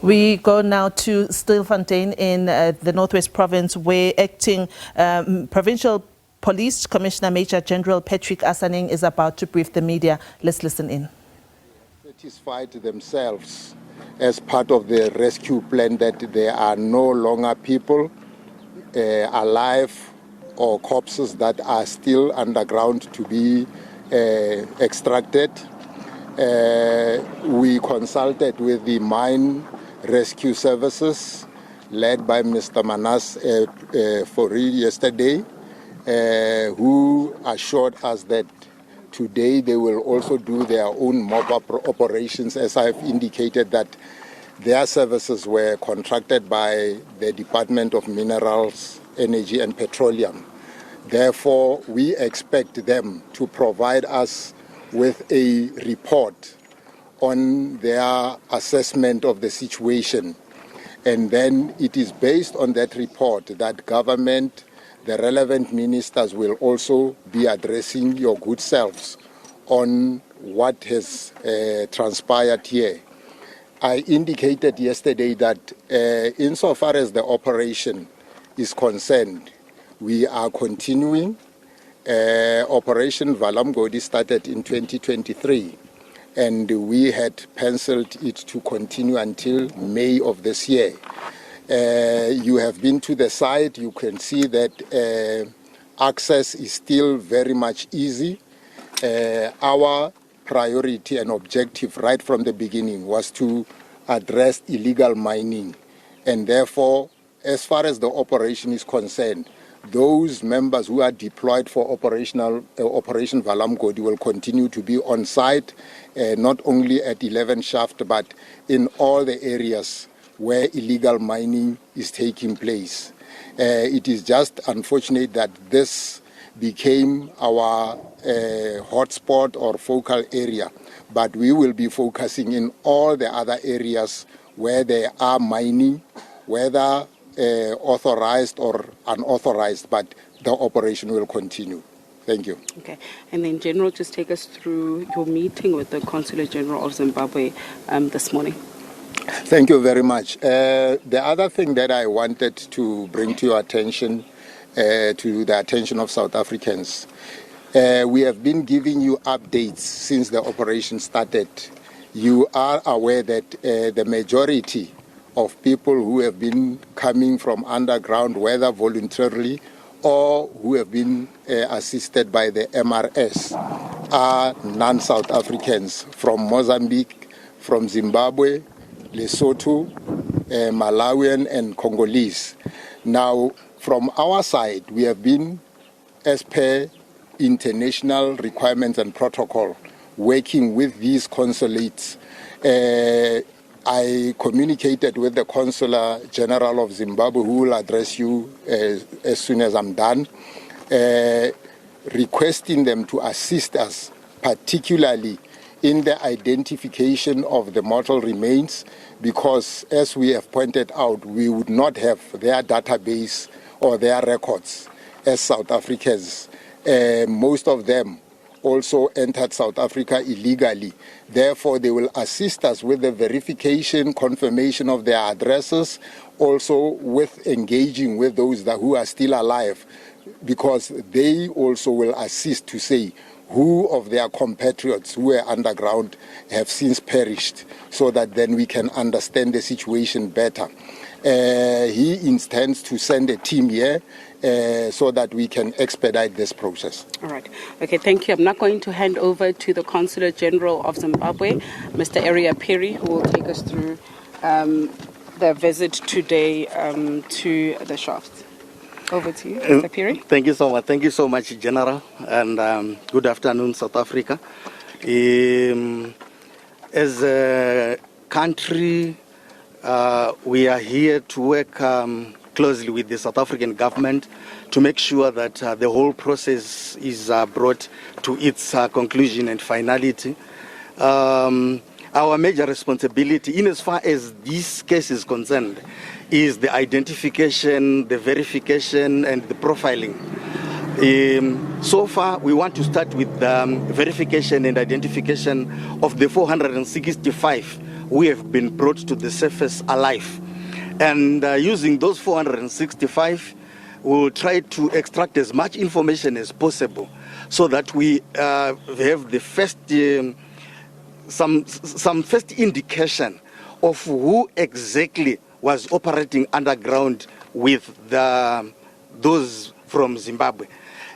We go now to Stilfontein in the Northwest Province, where acting provincial Police Commissioner Major General Patrick Asaneng is about to brief the media. Let's listen in. Satisfied themselves as part of the rescue plan that there are no longer people alive or corpses that are still underground to be extracted. We consulted with the mine rescue services led by Mr. Manas Fourie yesterday, who assured us that today they will also do their own mop-up operations, as I've indicated that their services were contracted by the Department of Minerals, Energy and Petroleum. Therefore, we expect them to provide us with a report on their assessment of the situation. And then it is based on that report that government, the relevant ministers will also be addressing your good selves on what has transpired here. I indicated yesterday that insofar as the operation is concerned, we are continuing. Operation Vala Umgodi started in 2023, and we had penciled it to continue until May of this year. You have been to the site, you can see that access is still very much easy. Our priority and objective right from the beginning was to address illegal mining, and therefore, as far as the operation is concerned, those members who are deployed for Operation Vala Umgodi will continue to be on site, not only at 11 Shaft, but in all the areas where illegal mining is taking place. It is just unfortunate that this became our hotspot or focal area, but we will be focusing in all the other areas where there are mining, whether authorized or unauthorized, but the operation will continue. Thank you. Okay. And then, General, just take us through your meeting with the Consular General of Zimbabwe this morning. Thank you very much. The other thing that I wanted to bring to your attention, to the attention of South Africans, we have been giving you updates since the operation started. You are aware that the majority of people who have been coming from underground, whether voluntarily or who have been assisted by the MRS, are non-South Africans from Mozambique, from Zimbabwe, Lesotho, Malawian and Congolese. Now, from our side, we have been, as per international requirements and protocol, working with these consulates. I communicated with the Consular General of Zimbabwe, who will address you as soon as I'm done, requesting them to assist us, particularly in the identification of the mortal remains, because, as we have pointed out, we would not have their database or their records as South Africans. Most of them also entered South Africa illegally. Therefore, they will assist us with the verification, confirmation of their addresses, also with engaging with those who are still alive, because they also will assist to say who of their compatriots who were underground have since perished, so that then we can understand the situation better. He intends to send a team here so that we can expedite this process. All right. Okay, thank you. I'm now going to hand over to the Consular General of Zimbabwe, Mr. Area Perry, who will take us through the visit today to the shaft. Over to you, Mr. Perry. Thank you so much. Thank you so much, General, and good afternoon, South Africa. As a country, we are here to work closely with the South African government to make sure that the whole process is brought to its conclusion and finality. Our major responsibility, in as far as this case is concerned, is the identification, the verification, and the profiling. So far, we want to start with the verification and identification of the 465 who have been brought to the surface alive. And using those 465, we'll try to extract as much information as possible so that we have the first, some first indication of who exactly was operating underground with those from Zimbabwe.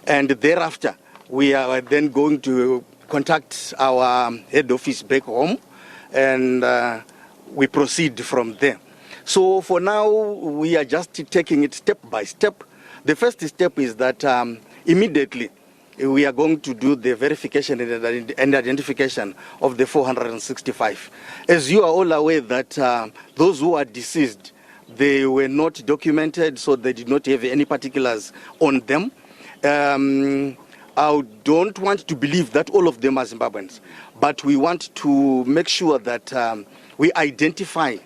And thereafter, we are then going to contact our head office back home, and we proceed from there. So for now, we are just taking it step by step. The first step is that immediately we are going to do the verification and identification of the 465. As you are all aware that those who are deceased, they were not documented, so they did not have any particulars on them. I don't want to believe that all of them are Zimbabweans, but we want to make sure that we identify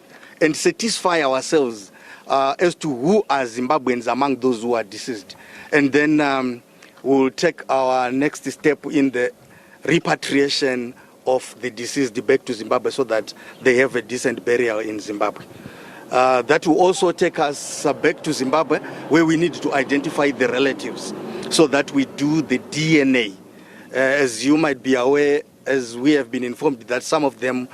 and satisfy ourselves as to who are Zimbabweans among those who are deceased. And then we'll take our next step in the repatriation of the deceased back to Zimbabwe so that they have a decent burial in Zimbabwe. That will also take us back to Zimbabwe, where we need to identify the relatives so that we do the DNA. As you might be aware, as we have been informed, that some of them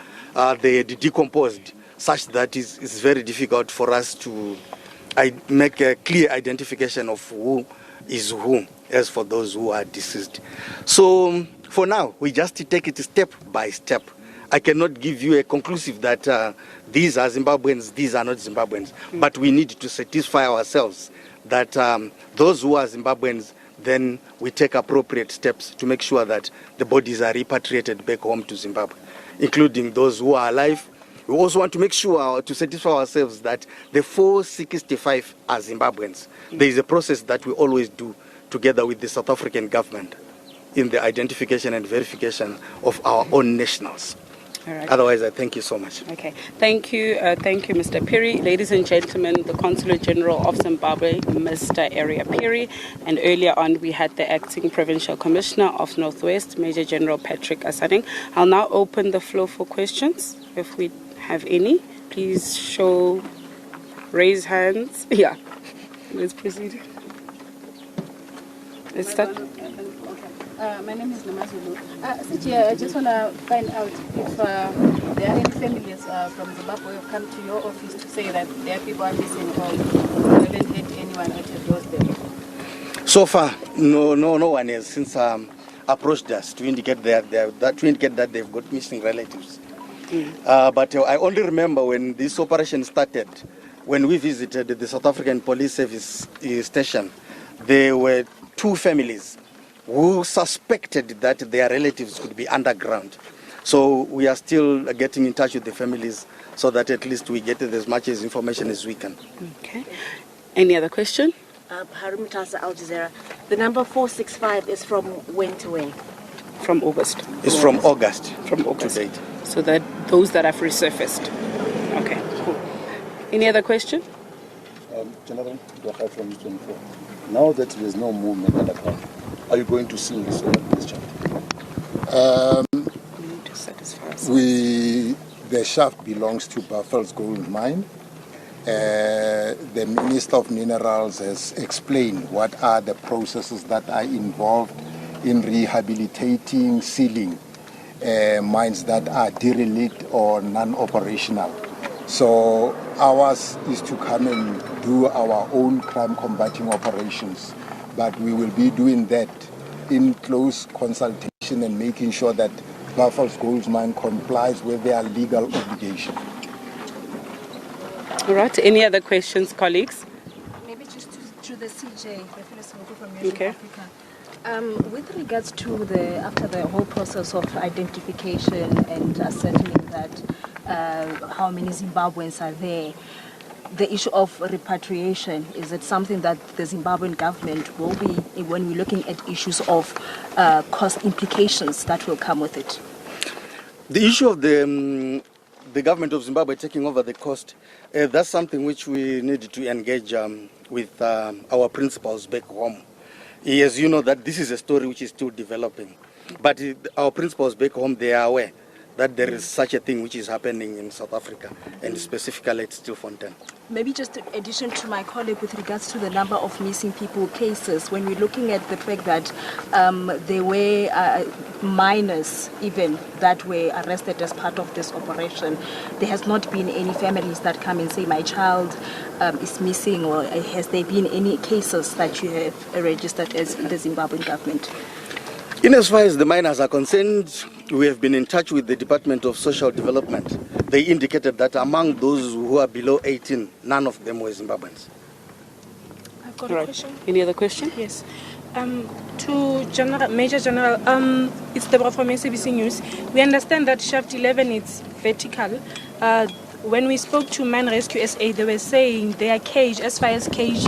they had decomposed, such that it's very difficult for us to make a clear identification of who is who, as for those who are deceased. So for now, we just take it step by step. I cannot give you a conclusive that these are Zimbabweans, these are not Zimbabweans, but we need to satisfy ourselves that those who are Zimbabweans, then we take appropriate steps to make sure that the bodies are repatriated back home to Zimbabwe, including those who are alive. We also want to make sure to satisfy ourselves that the 465 are Zimbabweans. There is a process that we always do together with the South African government in the identification and verification of our own nationals. All right. Otherwise, I thank you so much. Okay, thank you, Mr. Perry. Ladies and gentlemen, the Consul General of Zimbabwe, Mr. Area Perry, and earlier on we had the Acting Provincial Commissioner of Northwest, Major General Patrick Asaning. I'll now open the floor for questions. If we have any, please raise hands. Yeah, let's proceed. Let's start. My name is Namazulu. I just want to find out if there are any families from Zimbabwe who have come to your office to say that their people are missing or you haven't had anyone at your doorstep. So far, no one has since approached us to indicate that they've got missing relatives. But I only remember when this operation started, when we visited the South African Police Service station, there were two families who suspected that their relatives could be underground. So we are still getting in touch with the families so that at least we get as much as information as we can. Okay. Any other question? Harumi Tasa, Al Jazeera. The number 465 is from when to when? From August. It's from August. From August. To date. So that those that have resurfaced. Okay, cool. Any other question? General, from 24. Now that there's no movement underground, are you going to seal this shaft? The shaft belongs to Buffalo's Gold Mine. The Minister of Minerals has explained what are the processes that are involved in rehabilitating, sealing mines that are derelict or non-operational. So ours is to come and do our own crime combating operations, but we will be doing that in close consultation and making sure that Buffalo's Gold Mine complies with their legal obligation. All right. Any other questions, colleagues? Maybe just to the CJ, from Okay. Africa. With regards to after the whole process of identification and ascertaining that how many Zimbabweans are there, the issue of repatriation, is it something that the Zimbabwean government will be, when we're looking at issues of cost implications that will come with it? The issue of the government of Zimbabwe taking over the cost, that's something which we need to engage with our principals back home. As you know, that this is a story which is still developing. But our principals back home, they are aware that there is such a thing which is happening in South Africa, and specifically at Stilfontein. Maybe just in addition to my colleague with regards to the number of missing people cases, when we're looking at the fact that there were minors even that were arrested as part of this operation, there has not been any families that come and say my child is missing, or has there been any cases that you have registered as the Zimbabwean government? In as far as the minors are concerned, we have been in touch with the Department of Social Development. They indicated that among those who are below 18, none of them were Zimbabweans. I've got All a right. question. Any other question? Yes. To Major General, it's Tebogo from SABC News. We understand that shaft 11 is vertical. When we spoke to Mine Rescue SA, they were saying their cage, as far as cage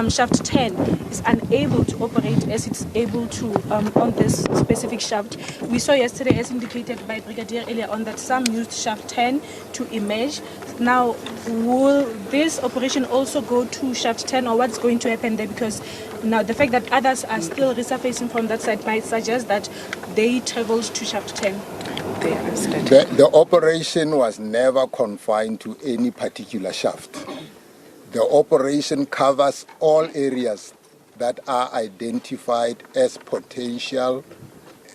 shaft 10, is unable to operate as it's able to on this specific shaft. We saw yesterday, as indicated by Brigadier earlier on, that some used shaft 10 to emerge. Now, will this operation also go to shaft 10, or what's going to happen there? Because now the fact that others are still resurfacing from that side might suggest that they traveled to shaft 10. The operation was never confined to any particular shaft. The operation covers all areas that are identified as potential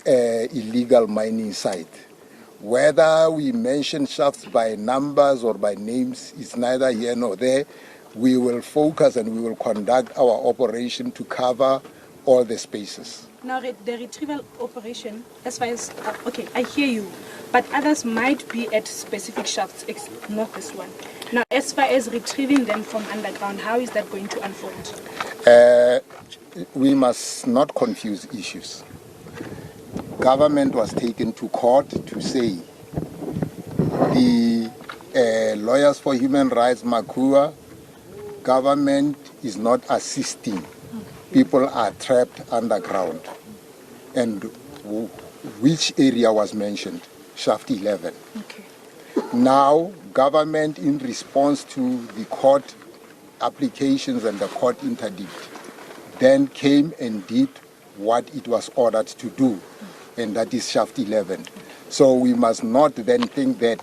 illegal mining sites. Whether we mention shafts by numbers or by names is neither here nor there. We will focus and we will conduct our operation to cover all the spaces. Now, the retrieval operation, as far as, okay, I hear you, but others might be at specific shafts, not this one. Now, as far as retrieving them from underground, how is that going to unfold? We must not confuse issues. Government was taken to court to say the Lawyers for Human Rights, Makua, government is not assisting. People are trapped underground. And which area was mentioned? Shaft 11. Okay. Now, government, in response to the court applications and the court interdict, then came and did what it was ordered to do, and that is shaft 11. So we must not then think that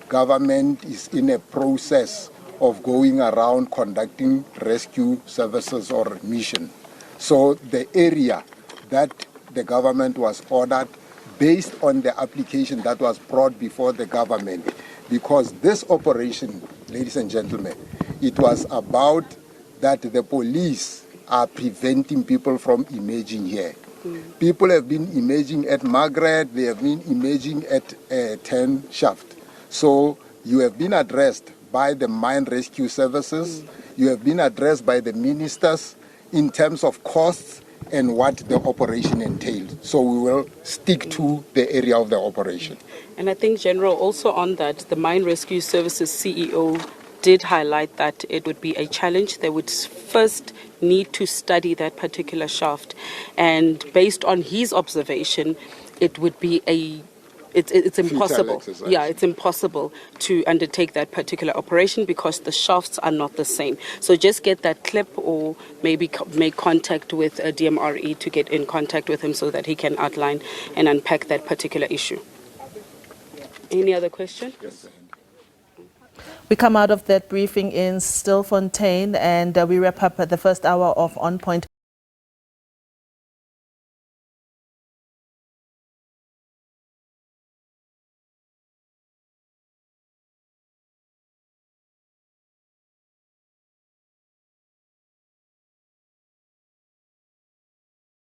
government is in a process of going around conducting rescue services or mission. So the area that the government was ordered based on the application that was brought before the government, because this operation, ladies and gentlemen, it was about that the police are preventing people from emerging here. People have been emerging at Margaret, they have been emerging at 10 shaft. So you have been addressed by the mine rescue services, you have been addressed by the ministers in terms of costs and what the operation entailed. So we will stick to the area of the operation. And I think, General, also on that, the Mine Rescue Services CEO did highlight that it would be a challenge. They would first need to study that particular shaft. And based on his observation, it would be it's impossible. Yeah, it's impossible to undertake that particular operation because the shafts are not the same. So just get that clip, or maybe make contact with DMRE to get in contact with him so that he can outline and unpack that particular issue. Any other question? Yes. We come out of that briefing in Stilfontein and we wrap up the first hour of On Point.